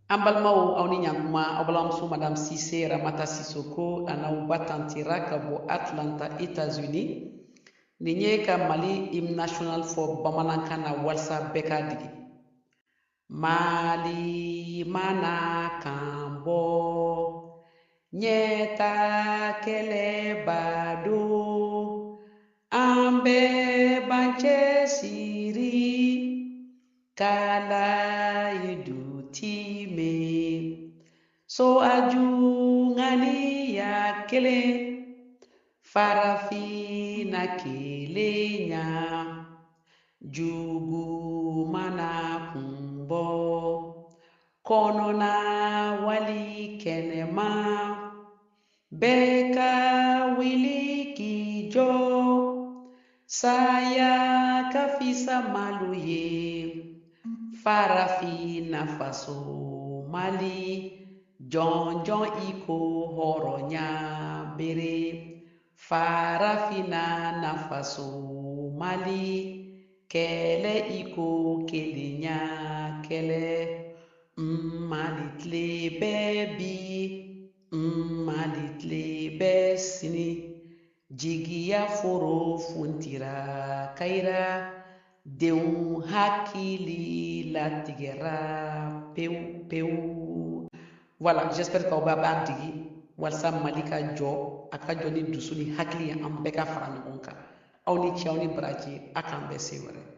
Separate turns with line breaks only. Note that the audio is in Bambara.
An balimaw aw ni ɲankuma aw balimamuso madame Sise Ramata Sisoko a n'aw ba tantira ka bɔ Atlanta États-Unis nin ye ka Mali hymne national fɔ bamanankan na walasa bɛɛ k'a digi. Mali mana kan bɔ ɲɛta kɛlɛba don an bɛɛ b'an cɛsiri k'Ala ye dutime so ajungaliya kelen farafina kelenya jugu mana kun bɔ kɔnɔna wali kɛnɛma bɛɛ ka wili k'i jɔ saya ka fisa malo ye farafina faso Mali jɔnjɔn iko hɔrɔnya bere farafina nafaso Mali kɛlɛ iko kelenya kɛlɛ Mali tile bɛ bi Mali tile bɛ sini jigiya foro funtira kayira denw hakili latigɛra pewu pewu. Voilà, j'espère qu'aw b'a digi walasa Mali ka jɔ a ka jɔ ni dusu ni hakili ye an bɛɛ ka fara ɲɔgɔn kan. Aw ni ce aw ni baraji a k'an bɛɛ se wɛrɛ.